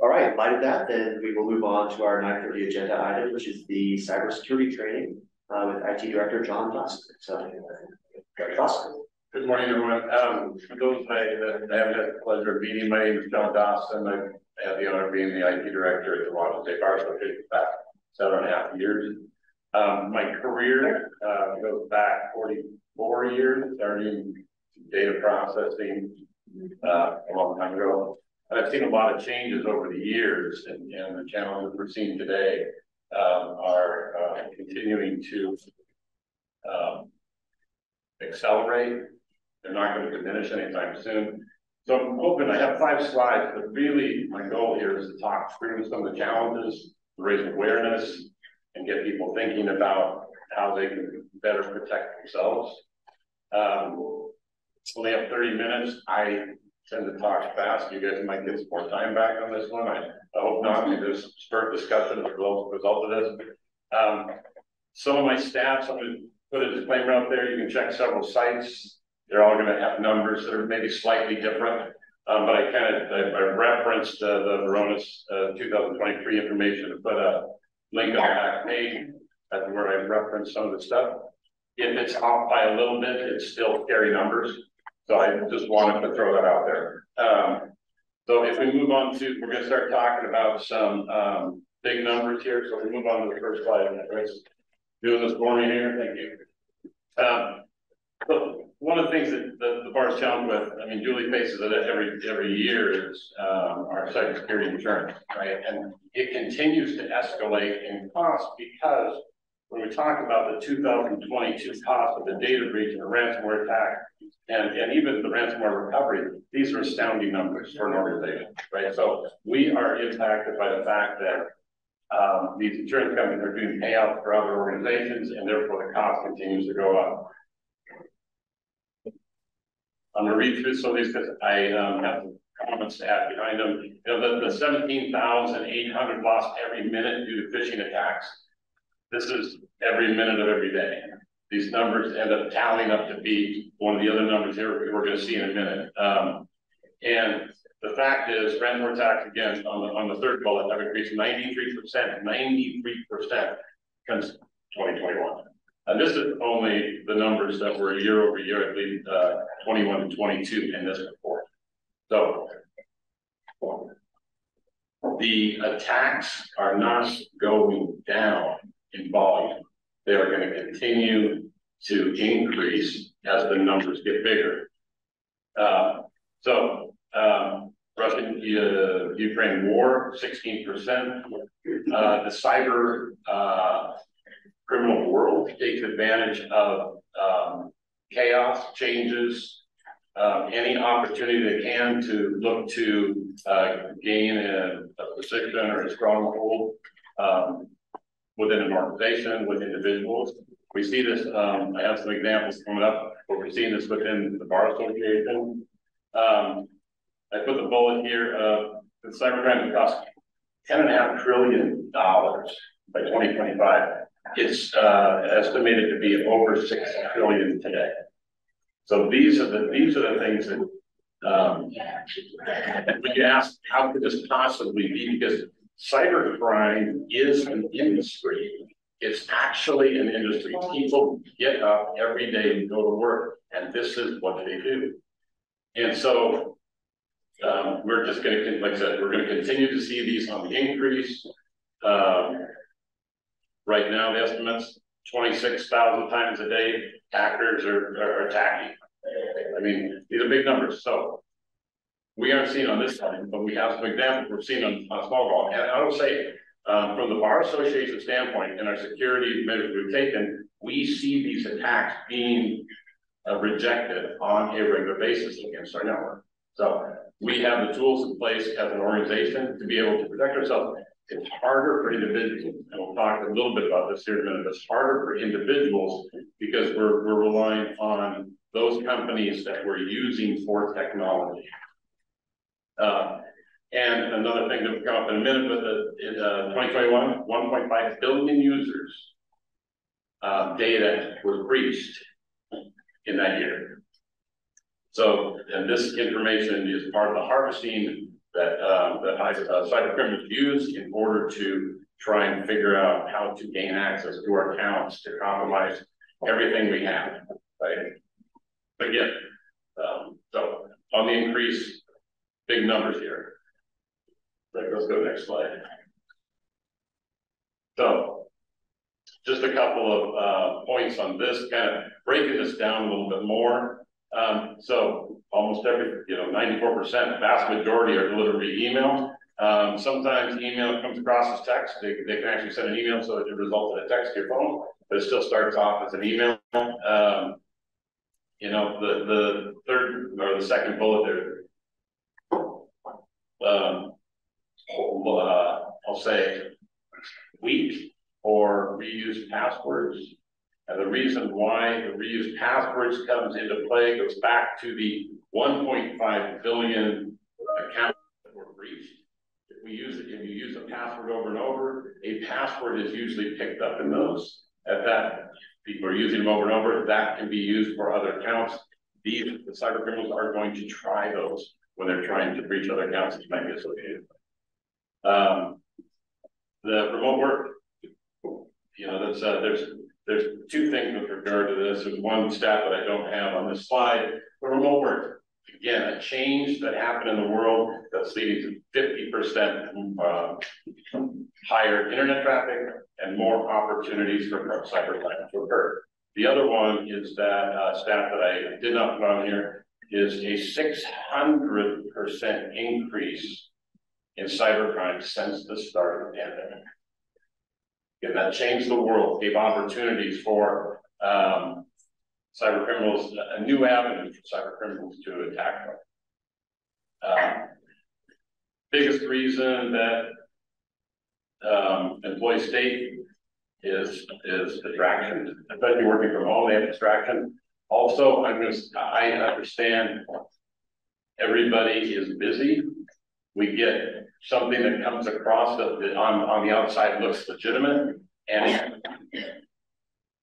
All right, in light of that, then we will move on to our 9:30 agenda item, which is the cybersecurity training with IT Director John Dawson. So, Dr. Dawson. Good morning, everyone. For those that I haven't had the pleasure of meeting, my name is John Dawson. I have the honor of being the IT Director at the Washington State Bar Association for the past 7.5 years. My career goes back 44 years, starting data processing a long time ago. I've seen a lot of changes over the years, and the challenges we're seeing today are continuing to accelerate. They're not going to diminish anytime soon. So I'm hoping I have 5 slides, but really my goal here is to talk through some of the challenges, raise awareness, and get people thinking about how they can better protect themselves. Only have 30 minutes. I tend to talk fast. You guys might get some more time back on this one. I hope not. We just start discussion as a result of this. Some of my stats, I'm going to put a disclaimer out there. You can check several sites. They're all going to have numbers that are maybe slightly different. But I referenced the Varonis 2023 information to put a link on the back page. That's where I referenced some of the stuff. If it's off by a little bit, it's still scary numbers. So I just wanted to throw that out there. So if we move on to, we're going to start talking about some big numbers here. So we move on to the first slide. Chris, doing this for me here. Thank you. So one of the things that the bar's challenged with, I mean, Julie faces it every year, is our cybersecurity insurance, right? And it continues to escalate in cost because when we talk about the 2022 cost of the data breach and the ransomware attack, and even the ransomware recovery, these are astounding numbers for an organization, right? So we are impacted by the fact that these insurance companies are doing payouts for other organizations, and therefore the cost continues to go up. I'm going to read through some of these because I have some comments to add behind them. You know, the 17,800 lost every minute due to phishing attacks. This is every minute of every day. These numbers end up tallying up to be one of the other numbers here we're going to see in a minute. And the fact is, ransomware attacks, again, on the third bullet, have increased 93% since 2021. And this is only the numbers that were year over year, I believe, 21 and 22 in this report. So the attacks are not going down in volume. They are going to continue to increase as the numbers get bigger. Russian-Ukraine war, 16%. The cyber criminal world takes advantage of chaos, changes, any opportunity they can to look to gain a position or a stronghold within an organization, with individuals. We see this, I have some examples coming up, but we're seeing this within the Bar Association. I put the bullet here, the cybercrime will cost $10.5 trillion by 2025. It's estimated to be over $6 trillion today. So these are the things that when you ask how could this possibly be, because cybercrime is an industry. It's actually an industry. People get up every day and go to work, and this is what they do. And so we're just going to, like I said, we're going to continue to see these on the increase. Right now, the estimates, 26,000 times a day, hackers are attacking. I mean, these are big numbers. So we aren't seeing on this side, but we have some examples we're seeing on small ball. And I will say, from the Bar Association standpoint and our security measures we've taken, we see these attacks being rejected on a regular basis against our network. So we have the tools in place as an organization to be able to protect ourselves. It's harder for individuals, and we'll talk a little bit about this here in a minute. It's harder for individuals because we're relying on those companies that we're using for technology. And another thing that will come up in a minute, but in 2021, 1.5 billion users data was breached in that year. So, and this information is part of the harvesting that cyber criminals use in order to try and figure out how to gain access to our accounts to compromise everything we have, right? Again, so on the increase, big numbers here. Right, let's go to the next slide. So, just a couple of points on this, kind of breaking this down a little bit more. So almost every, 94%, vast majority are delivered via email. Sometimes email comes across as text. They can actually send an email so it can result in a text to your phone, but it still starts off as an email. The third or the second bullet there, I'll say weak or reused passwords. And the reason why the reused passwords comes into play goes back to the 1.5 billion accounts that were breached. If you use a password over and over, a password is usually picked up in those. At that, people are using them over and over. That can be used for other accounts. The cyber criminals are going to try those when they're trying to breach other accounts that might be associated with. The remote work, there's two things with regard to this. There's one stat that I don't have on this slide. The remote work, again, a change that happened in the world that's leading to 50% higher internet traffic and more opportunities for cybercrime to occur. The other one is that stat that I did not put on here is a 600% increase in cybercrime since the start of the pandemic. And that changed the world, gave opportunities for cyber criminals, a new avenue for cyber criminals to attack them. Biggest reason that employees state is distraction, especially working from home. They have distraction. Also, I understand everybody is busy. We get something that comes across that on the outside looks legitimate and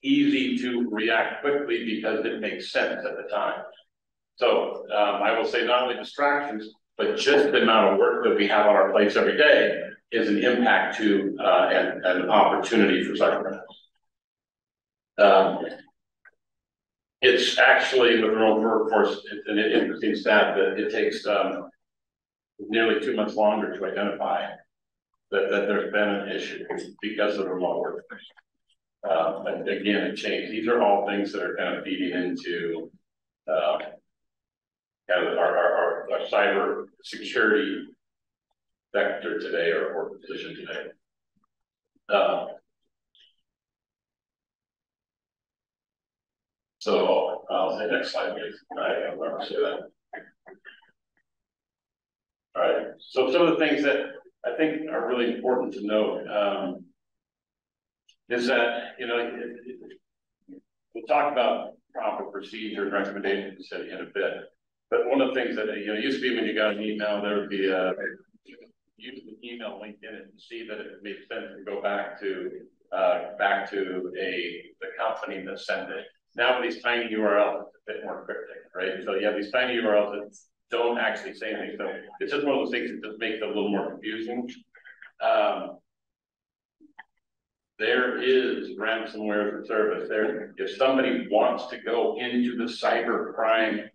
easy to react quickly because it makes sense at the time. So I will say not only distractions, but just the amount of work that we have on our plates every day is an impact to and an opportunity for cybercriminals. It's actually with remote workforce, it's an interesting stat that it takes nearly 2 months longer to identify that there's been an issue because of remote work. And again, it changed. These are all things that are kind of feeding into kind of our cyber security vector today or position today. So I'll say next slide, please. I'll never say that. All right. So some of the things that I think are really important to note is that, we'll talk about proper procedure and recommendations in a bit. But one of the things that, used to be when you got an email, there would be use the email link in it and see that it made sense to go back to the company that sent it. Now with these tiny URLs, it's a bit more cryptic, right? So you have these tiny URLs that don't actually say anything. So it's just one of those things that just makes it a little more confusing. There is ransomware as a service. If somebody wants to go into the cybercrime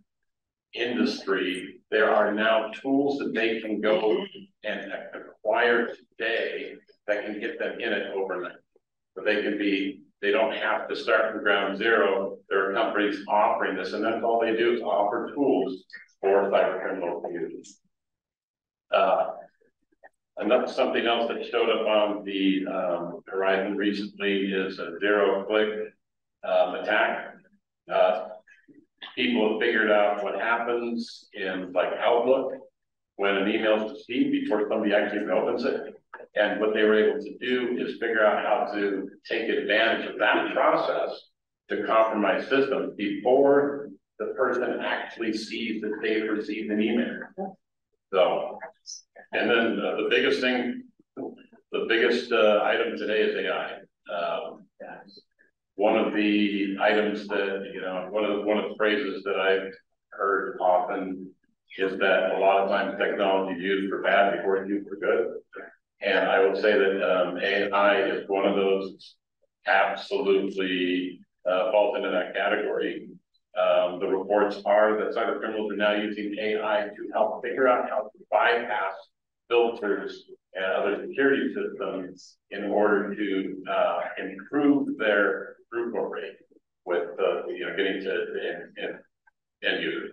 industry, there are now tools that they can go and acquire today that can get them in it overnight. So they don't have to start from ground zero. There are companies offering this, and that's all they do is offer tools for cybercriminal use. Something else that showed up on the horizon recently is a zero-click attack. People have figured out what happens in Outlook when an email is received before somebody actually opens it. And what they were able to do is figure out how to take advantage of that process to compromise systems before the person actually sees that they've received an email. So, and then the biggest item today is AI. One of the items that, one of the phrases that I've heard often is that a lot of times technology is used for bad before it's used for good. And I would say that AI is one of those absolutely falls into that category. The reports are that cyber criminals are now using AI to help figure out how to bypass filters and other security systems in order to improve their throughput rate with getting to end users.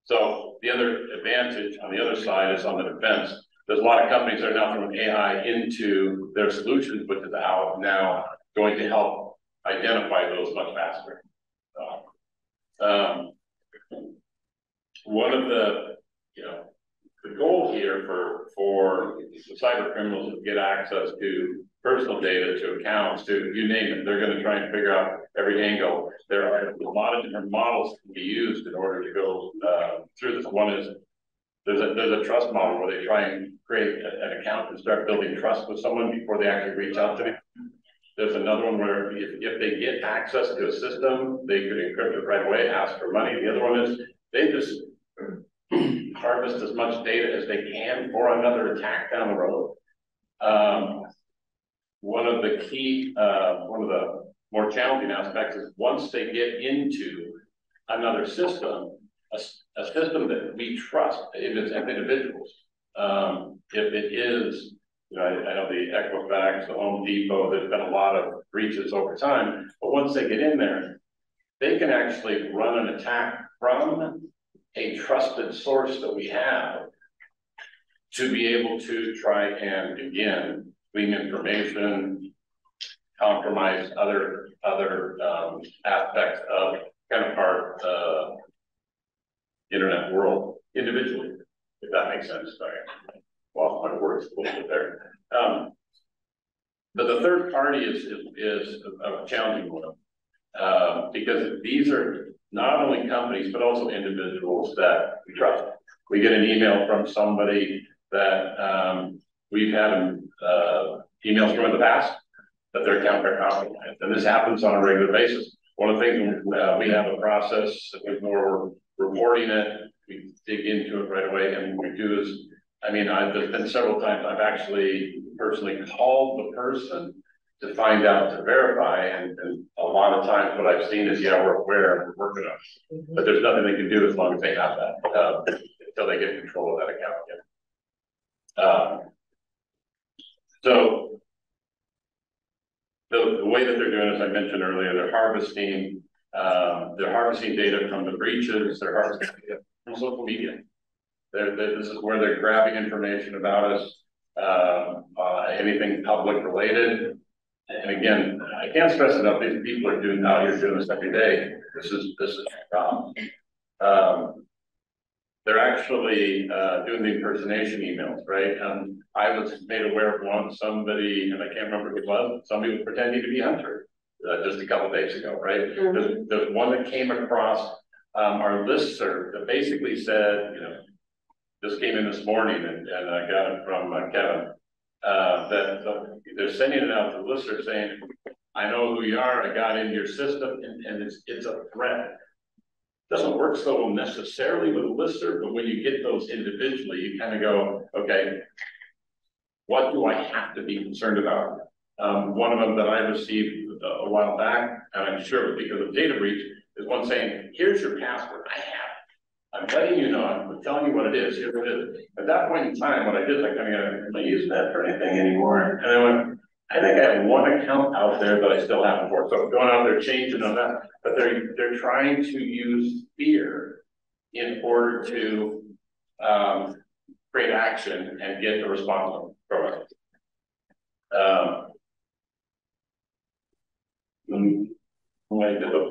So the other advantage on the other side is on the defense. There's a lot of companies that are now throwing AI into their solutions, which is now going to help identify those much faster. One of the goal here for the cyber criminals is to get access to personal data, to accounts, to you name it. They're going to try and figure out every angle. There are a lot of different models that can be used in order to go through this. One is there's a trust model where they try and create an account and start building trust with someone before they actually reach out to them. There's another one where if they get access to a system, they could encrypt it right away, ask for money. The other one is they just harvest as much data as they can for another attack down the road. One of the more challenging aspects is once they get into another system, a system that we trust, if it's individuals, if it is, I know the Equifax, the Home Depot, there's been a lot of breaches over time, but once they get in there, they can actually run an attack from a trusted source that we have to be able to try and, again, glean information, compromise other aspects of kind of our internet world individually, if that makes sense. Sorry, I lost my words a little bit there. But the third party is a challenging one because these are not only companies but also individuals that we trust. We get an email from somebody that we've had emails from in the past that they're counter-compromised, and this happens on a regular basis. One of the things we have a process that we're reporting it, we dig into it right away, and what we do is, there's been several times I've actually personally called the person to find out, to verify, and a lot of times what I've seen is, yeah, we're aware and we're working on it, but there's nothing they can do as long as they have that until they get control of that account again. So the way that they're doing, as I mentioned earlier, they're harvesting data from the breaches, they're harvesting data from social media. This is where they're grabbing information about us, anything public related. And again, I can't stress enough, these people are out here doing this every day. This is a problem. They're actually doing the impersonation emails, right? I was made aware of somebody, and I can't remember who it was, somebody was pretending to be Hunter just a couple of days ago, right? Mm-hmm. There's one that came across our listserv that basically said, this came in this morning, and I got it from Kevin, that they're sending it out to the listserv saying, I know who you are, I got into your system, and it's a threat. Doesn't work so necessarily with a listserv, but when you get those individually, you kind of go, okay, what do I have to be concerned about? One of them that I received a while back, and I'm sure it was because of data breach, is one saying, here's your password, I have it. I'm letting you know, I'm telling you what it is, here's what it is. At that point in time, what I did, I kind of am I using that for anything anymore? And I went, I think I have one account out there that I still haven't for. So going out there, changing on that, but they're trying to use fear in order to create action and get the response from it.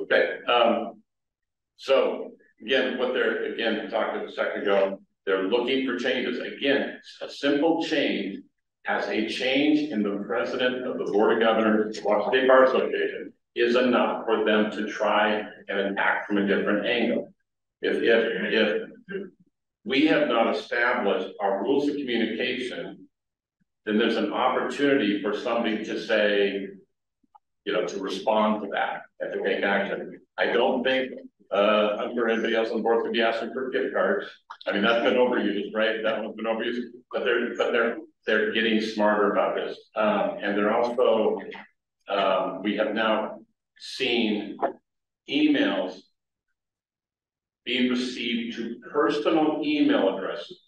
Okay. So again, what they're talked about a second ago, they're looking for changes. Again, a simple change as a change in the president of the Board of Governors of the Washington State Bar Association is enough for them to try and attack from a different angle. If we have not established our rules of communication, then there's an opportunity for somebody to say, to respond to that and to take action. I don't think I'm sure anybody else on the board could be asking for gift cards. I mean, that's been overused, right? That one's been overused, but they're getting smarter about this. And they're also, we have now seen emails being received to personal email addresses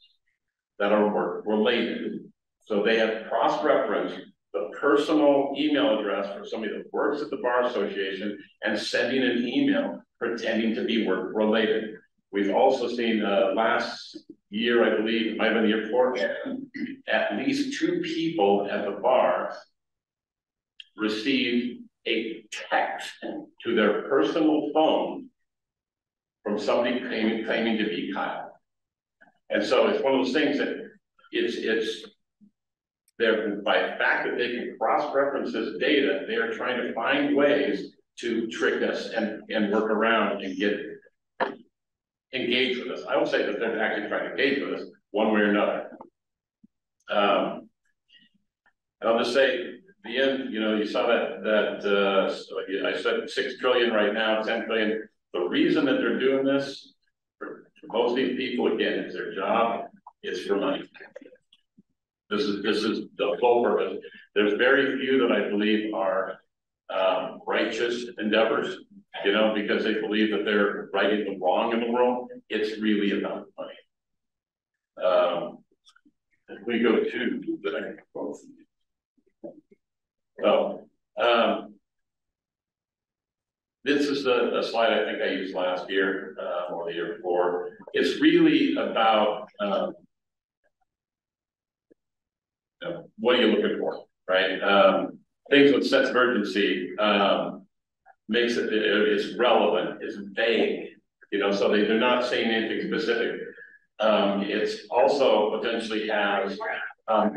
that are work related. So they have cross-referenced the personal email address for somebody that works at the Bar Association and sending an email pretending to be work related. We've also seen last year, I believe, it might have been the year before, at least 2 people at the bar received a text to their personal phone from somebody claiming to be Kyle. And so it's one of those things that it's there by the fact that they can cross-reference this data, they are trying to find ways to trick us and work around and get engaged with us. I would say that they're actually trying to engage with us one way or another. And I'll just say the end, you know, you saw that I said 6 trillion right now, 10 trillion. The reason that they're doing this for most of these people, again, is their job is for money. This is the full purpose. There's very few that I believe are righteous endeavors, you know, because they believe that they're righting the wrong in the world. It's really about money. If we go to the next quote. So, this is a slide I think I used last year or the year before. It's really about what are you looking for, right? Things with sense of urgency makes it's relevant, it's vague, you know, so they're not saying anything specific. It's also potentially has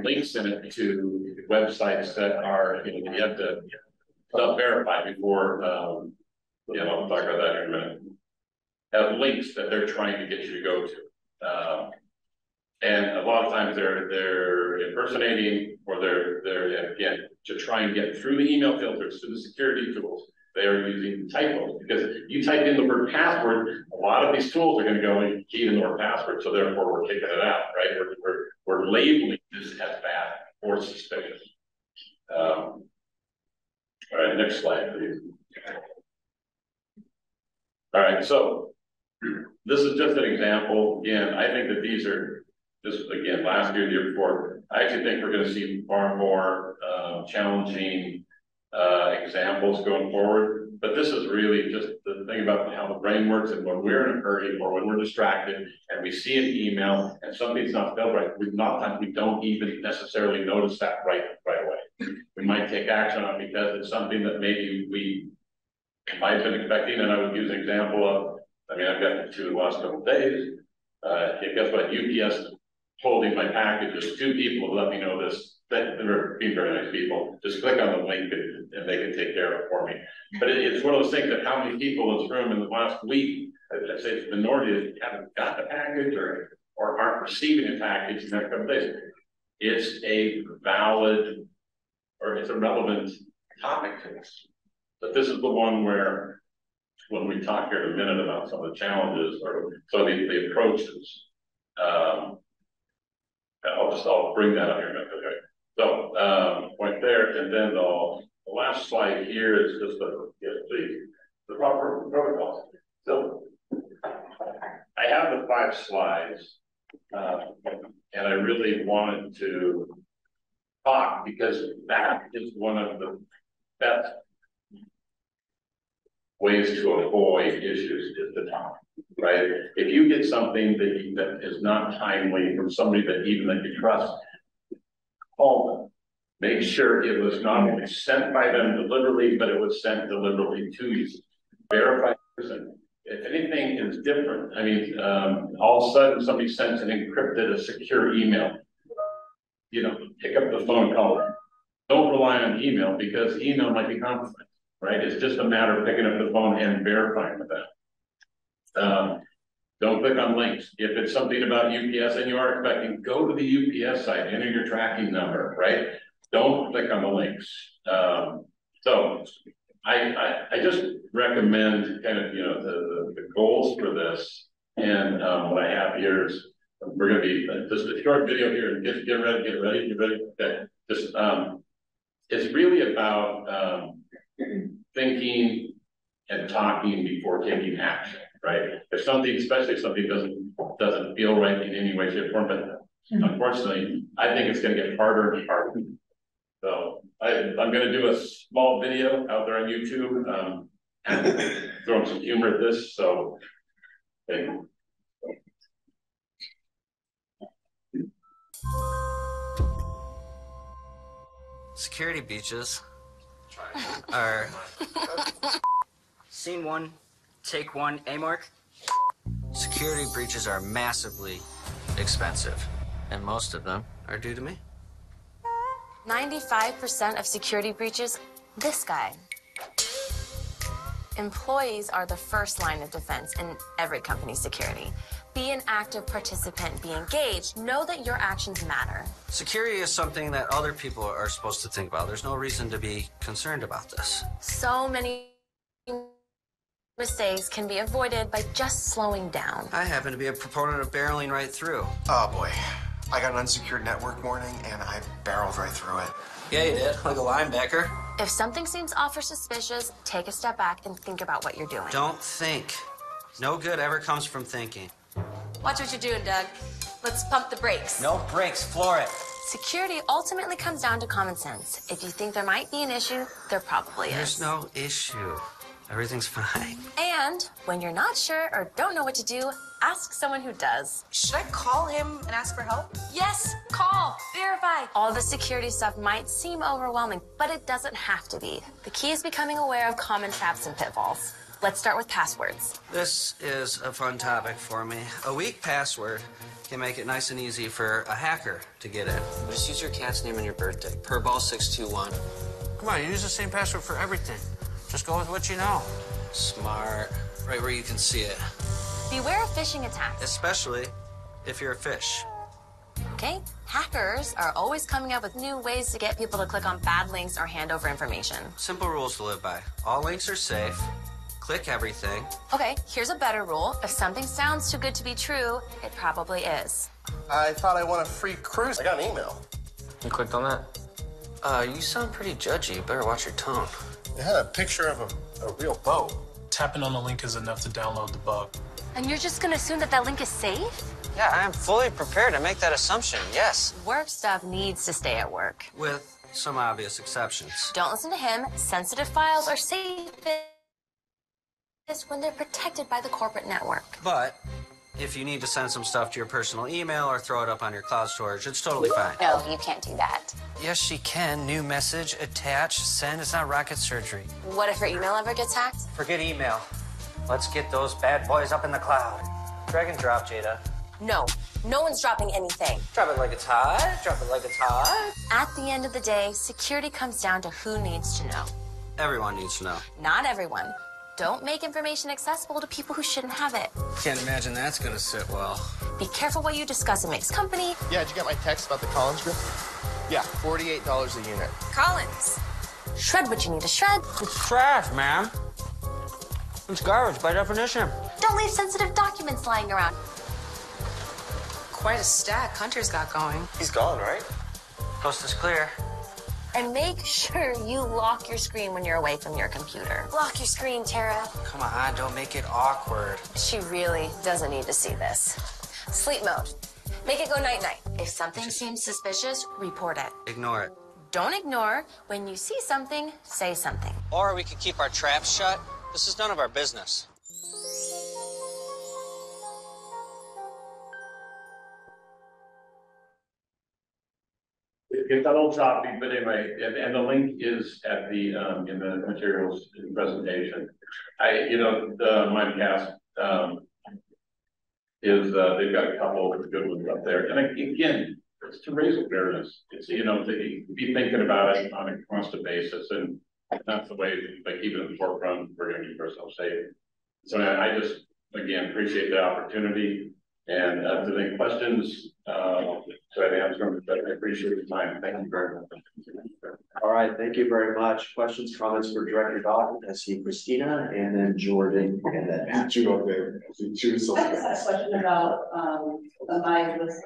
links in it to websites that are, you know, you have to self-verify before, you know, I'll talk about that in a minute. Have links that they're trying to get you to go to. And a lot of times they're impersonating, or they're again, to try and get through the email filters, through the security tools, they are using typos. Because you type in the word password, a lot of these tools are going to go and key in the word password, so therefore we're kicking it out, right? We're labeling this as bad or suspicious. All right, next slide, please. All right, so this is just an example. Again, I think that these are just, again, last year, the year before, I actually think we're going to see far more challenging examples going forward. But this is really just the thing about how the brain works, and when we're in a hurry or when we're distracted and we see an email and something's not spelled right, we don't even necessarily notice that right away. We might take action on it because it's something that maybe we might have been expecting. And I would use an example of, I mean, I've gotten 2 in the last couple of days. Guess what? UPS holding my packages. 2 people have let me know this. They're being very nice people. Just click on the link and they can take care of it for me. But it's one of those things that how many people in this room in the last week, I'd say it's the minority, that haven't got the package or aren't receiving a package in the next couple of days. It's a valid, or it's a relevant topic to us. But this is the one where, when we talk here in a minute about some of the challenges or some of the approaches, I'll bring that up here in a minute. Okay. So point there, and then the last slide here is just the proper protocol. So I have the 5 slides, and I really wanted to talk because that is one of the best ways to avoid issues is to talk, right? If you get something that is not timely from somebody that you trust, call them. Make sure it was not only sent by them deliberately, but it was sent deliberately to you. Verify the person. If anything is different, I mean, all of a sudden somebody sends an encrypted, a secure email. You know, pick up the phone, call them. Don't rely on email because email might be compromised. Right? It's just a matter of picking up the phone and verifying with them. Don't click on links. If it's something about UPS and you are expecting, go to the UPS site, enter your tracking number, right? Don't click on the links. So I just recommend kind of, the goals for this. And what I have here is, we're gonna be just a short video here, and get ready. Okay. Just, it's really about thinking and talking before taking action, right? If something, especially if something doesn't feel right in any way, shape, or form, but unfortunately, I think it's gonna get harder and harder. So I'm gonna do a small video out there on YouTube, and throwing some humor at this. So, thank you. Security breaches are scene one, take one, A-Mark. Security breaches are massively expensive, and most of them are due to me. 95% of security breaches, this guy. Employees are the first line of defense in every company's security. Be an active participant, be engaged, know that your actions matter. Security is something that other people are supposed to think about. There's no reason to be concerned about this. So many mistakes can be avoided by just slowing down. I happen to be a proponent of barreling right through. Oh boy, I got an unsecured network warning and I barreled right through it. Yeah, you did, like a linebacker. If something seems off or suspicious, take a step back and think about what you're doing. Don't think. No good ever comes from thinking. Watch what you're doing, Doug. Let's pump the brakes. No brakes, floor it. Security ultimately comes down to common sense. If you think there might be an issue, there probably is. There's no issue. Everything's fine. And when you're not sure or don't know what to do, ask someone who does. Should I call him and ask for help? Yes, call, verify. All the security stuff might seem overwhelming, but it doesn't have to be. The key is becoming aware of common traps and pitfalls. Let's start with passwords. This is a fun topic for me. A weak password can make it nice and easy for a hacker to get in. Just use your cat's name and your birthday. Purball621. Come on, you use the same password for everything. Just go with what you know. Smart. Right where you can see it. Beware of phishing attacks. Especially if you're a fish. Okay? Hackers are always coming up with new ways to get people to click on bad links or hand over information. Simple rules to live by. All links are safe. Click everything. Okay, here's a better rule. If something sounds too good to be true, it probably is. I thought I won a free cruise. I got an email. You clicked on that? You sound pretty judgy. You better watch your tone. It had a picture of a real boat. Tapping on the link is enough to download the bug. And you're just gonna assume that that link is safe? Yeah, I am fully prepared to make that assumption, yes. Work stuff needs to stay at work. With some obvious exceptions. Don't listen to him. Sensitive files are safest when they're protected by the corporate network. But if you need to send some stuff to your personal email or throw it up on your cloud storage, it's totally fine. No, you can't do that. Yes, she can. New message, attach, send. It's not rocket surgery. What if her email ever gets hacked? Forget email. Let's get those bad boys up in the cloud. Drag and drop, Jada. No, no one's dropping anything. Drop it like it's hot. Drop it like it's hot. At the end of the day, security comes down to who needs to know. Everyone needs to know. Not everyone. Don't make information accessible to people who shouldn't have it. Can't imagine that's gonna sit well. Be careful what you discuss. It makes company. Yeah, did you get my text about the Collins group? Yeah, $48 a unit. Collins. Shred what you need to shred. It's trash, man. It's garbage by definition. Don't leave sensitive documents lying around. Quite a stack Hunter's got going. He's gone, right? Coast is clear. And make sure you lock your screen when you're away from your computer. Lock your screen, Tara. Come on, don't make it awkward. She really doesn't need to see this. Sleep mode. Make it go night-night. If something seems suspicious, report it. Ignore it. Don't ignore. When you see something, say something. Or we could keep our traps shut. This is none of our business. It's a little choppy, but anyway, and the link is at the, in the materials in the presentation. The Mimecast, they've got a couple of good ones up there. And again, it's to raise awareness. It's, to be thinking about it on a constant basis. And that's the way, by keeping it in the forefront, we're going to keep ourselves safe. So I just, again, appreciate the opportunity. And if there's any questions, so I answer them, but I appreciate your time. Thank you very much. All right, thank you very much. Questions, comments for Director Dawson? I see Christina and then Jordan and then Matt. Two up there. Two I just had a question about my list.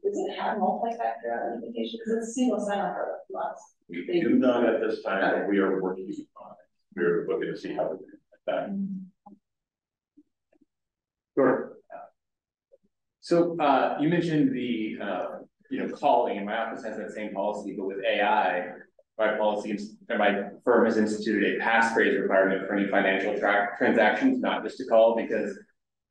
Does it have multi-factor authentication? Because it's single sign-on for lots. We do not at this time, but we are working on it. We're looking to see how we do that. Sure. So you mentioned the calling, and my office has that same policy, but with AI, my policy and my firm has instituted a passphrase requirement for any financial transactions, not just to call, because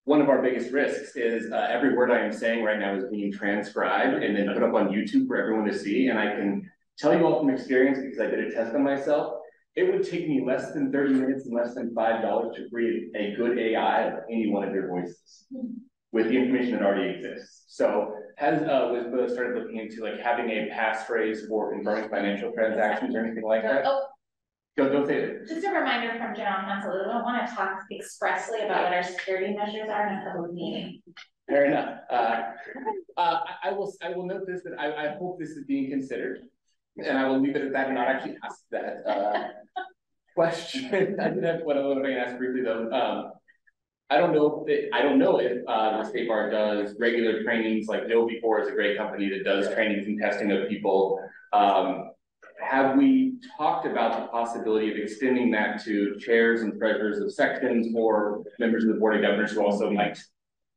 one of our biggest risks is every word I am saying right now is being transcribed and then put up on YouTube for everyone to see. And I can tell you all from experience, because I did a test on myself, it would take me less than 30 minutes and less than $5 to create a good AI of any one of your voices with the information that already exists. So has WISPA started looking into like having a passphrase for confirming financial transactions or anything like that? Don't say it. Just a reminder from General Counsel, we don't want to talk expressly about what our security measures are in a public meeting. Fair enough. I will note this, that I hope this is being considered, and I will leave it at that and not actually ask that question. I did have one other thing to ask briefly though. I don't know if the State Bar does regular trainings, like KnowBe4 is a great company that does trainings and testing of people. Have we talked about the possibility of extending that to chairs and treasurers of sections or members of the Board of Governors who also might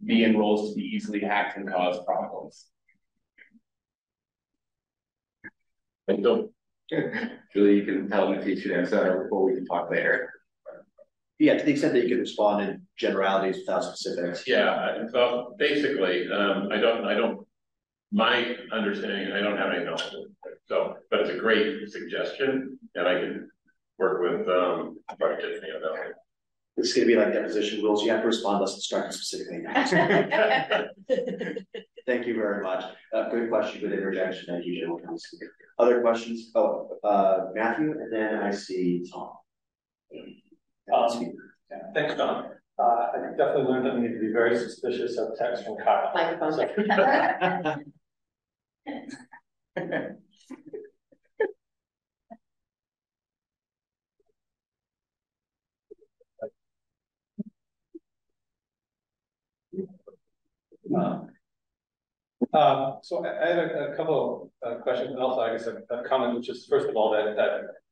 be in roles to be easily hacked and cause problems? I don't. Julie, you can tell me if you should answer or we can talk later. Yeah, to the extent that you can respond in generalities without specifics. Yeah, so basically, my understanding, I don't have any knowledge. So, but it's a great suggestion, and I can work with Dr. Tiffany on that. This is going to be like deposition rules. You have to respond less instructed specifically. Thank you very much. Good question, good interjection. Thank you, General Counsel. Other questions? Matthew, and then I see Tom. Thanks, John. I definitely learned that we need to be very suspicious of text from Kyle. So I had a couple of questions, and also I guess a comment, which is first of all that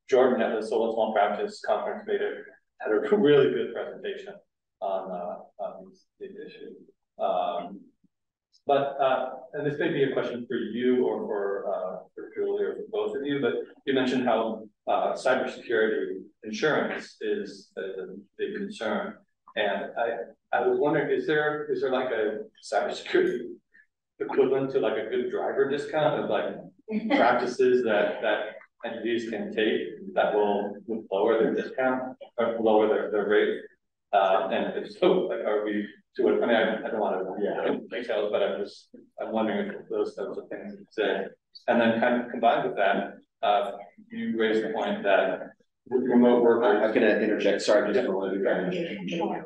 Jordan at the Solo Small Practice Conference had a really good presentation on these issues. And this may be a question for you or for Julie or for both of you, but you mentioned how cybersecurity insurance is a big concern. And I was wondering, is there like a cybersecurity equivalent to like a good driver discount of like practices that entities can take that will lower their discount or lower their rate? And if so, like, are we to it? I mean, I don't want to go details, but I'm wondering if those types of things exist. And then kind of combined with that, you raised the point that remote work. I'm going to interject. Sorry, just want to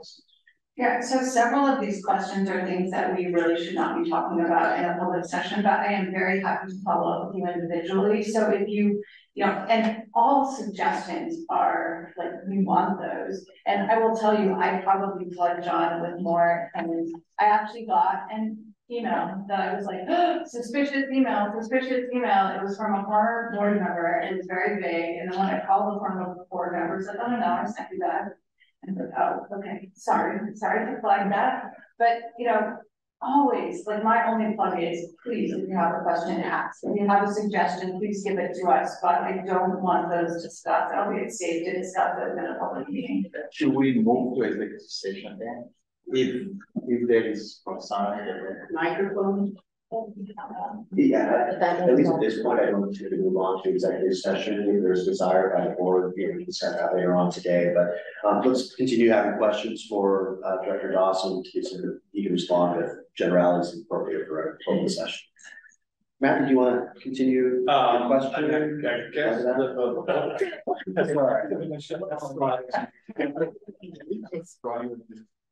Yeah, so several of these questions are things that we really should not be talking about in a public session, but I am very happy to follow up with you individually. So if you and all suggestions are like, we want those. And I will tell you, I probably plugged John with more, and I actually got an email that I was like, oh, suspicious email. It was from a former board member. It was very vague. And then when I called the former board member, I said, oh, no, I sent you that. And like, oh, okay, sorry to flag that. But always, like, my only plug is, please, if you have a question, ask. If you have a suggestion, please give it to us. But I don't want those discussed. I don't think it's safe to discuss those in a public meeting. Should we move to executive session then? If there is microphone. Yeah, at least at this point, I don't think we move on to executive session. If there's desire by the board, we can start that later on today. But let's continue having questions for Director Dawson to see if he can respond with generalities appropriate for a open session. Matt, did you want to continue your question? I guess that's all right.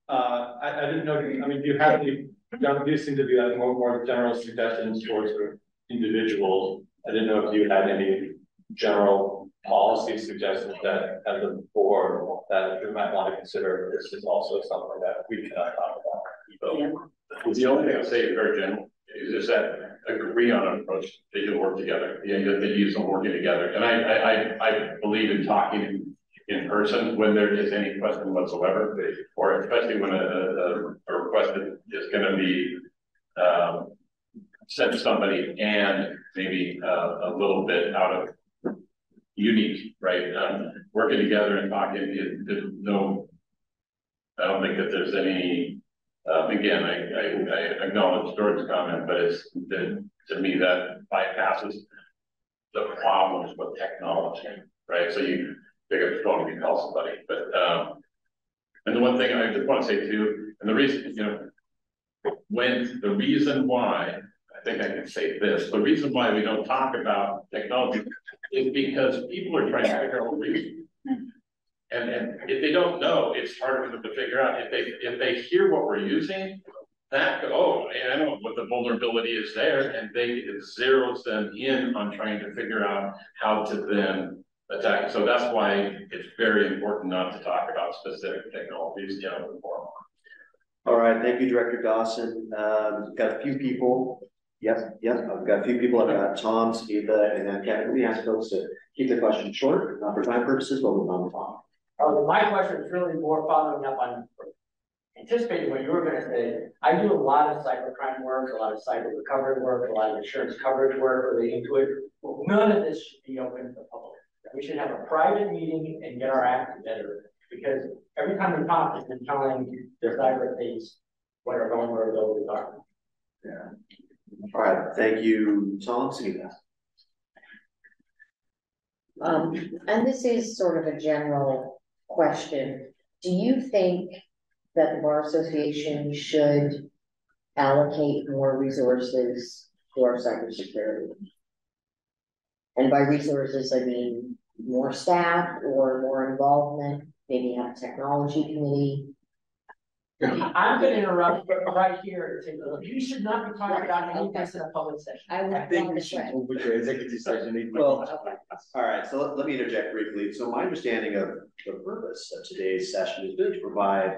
I didn't know. I mean, do you have any? John, you seem to be like more general suggestions towards individuals. I didn't know if you had any general policy suggestions that as a board that we might want to consider. This is also something that we cannot talk about. So, the only thing I'll say is very general is that agree on an approach that you work together. Yeah, that you use them working together. And I believe in talking in person when there is any question whatsoever, or especially when a request is going to be sent to somebody and maybe a little bit out of unique, right? Working together and talking, there's no, I don't think that there's any, again, I acknowledge George's comment, but it's to me that bypasses the problems with technology, right? So you pick up the phone and you call somebody, but and the one thing I just want to say too, and the reason, the reason why, I think I can say this, the reason why we don't talk about technology is because people are trying to figure out the reason. And if they don't know, it's hard for them to figure out. If they hear what we're using, I know what the vulnerability is there, and it zeroes them in on trying to figure out how to then attack. So that's why it's very important not to talk about specific technologies in the forum. All right, thank you, Director Dawson. We've got a few people. Yep. I've got a few people. I've got Tom, Eva, and then Kevin. Let me ask folks to keep the question short, not for time purposes, but we'll move on to Tom. My question is really more following up on anticipating what you were going to say. I do a lot of cybercrime work, a lot of cyber recovery work, a lot of insurance coverage work relating to it. None of this should be open to the public. We should have a private meeting and get our act together, because every time we talk, it's been telling the cyber things what our vulnerabilities are. Yeah. All right. Thank you, Tom. Eva. And this is sort of a general question. Do you think that the Bar Association should allocate more resources to our cybersecurity? And by resources, I mean more staff or more involvement, maybe have a technology committee. I'm going to interrupt right here. You should not be talking about any of this in a public session. I think we should move to executive session. Well, all right. So let me interject briefly. So my understanding of the purpose of today's session is really to provide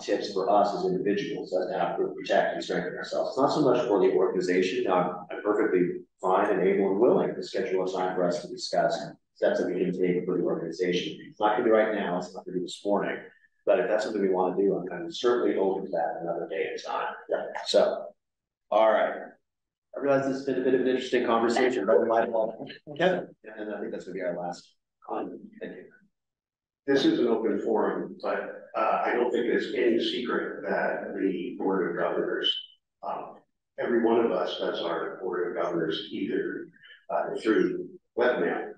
tips for us as individuals as to how to protect and strengthen ourselves. It's not so much for the organization. Now, I'm perfectly fine and able and willing to schedule a time for us to discuss steps that we can take for the organization. It's not going to be right now. It's not going to be this morning. But if that's something we want to do, I'm certainly open to that another day and time. Yeah. So, all right. I realize this has been a bit of an interesting conversation, right? Kevin, and I think that's going to be our last comment. Thank you. This is an open forum, but I don't think it's any secret that the Board of Governors, every one of us has our Board of Governors either through webmail.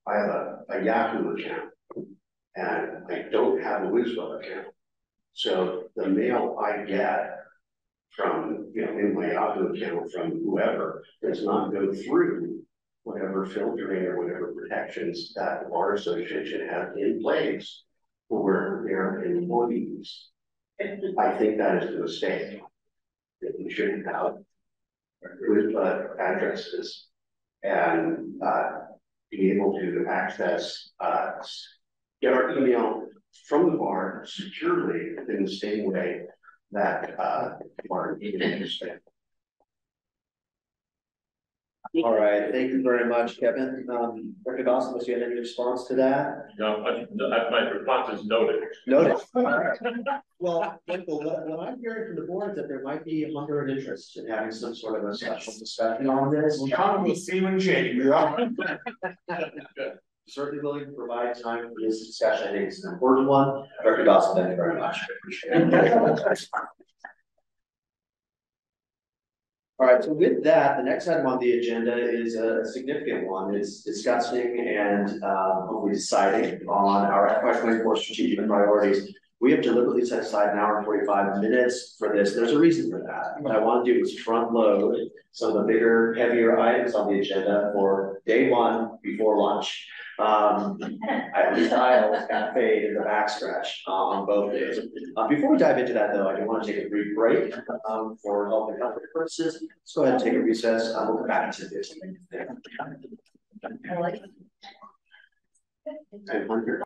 I have a Yahoo account. And I don't have a WizWeb account. So the mail I get from, in my Yahoo account from whoever does not go through whatever filtering or whatever protections that the Bar Association has in place for their employees. I think that is a mistake. That we should have WizWeb addresses and be able to access get our email from the bar securely in the same way that our email is spent. All right, thank you very much, Kevin. Dr. Dawson, unless you had any response to that? No, my response is noted. Noted. All right. Well, what I'm hearing from the board is that there might be a hunger and interest in having some sort of a special discussion on this. We'll see when change. Certainly willing to provide time for this discussion. I think it's an important one. Dr. Dawson, thank you very much. I appreciate it. All right, so with that, the next item on the agenda is a significant one. It's discussing and hopefully deciding on our FY24 strategic priorities. We have deliberately set aside an hour and 45 minutes for this. There's a reason for that. What I want to do is front load some of the bigger, heavier items on the agenda for day one before lunch. At least I'll cafe in the backstretch on both days. Before we dive into that, though, I do want to take a brief break for health and comfort purposes. Let's go ahead and take a recess. We'll come back to this. And Hunter.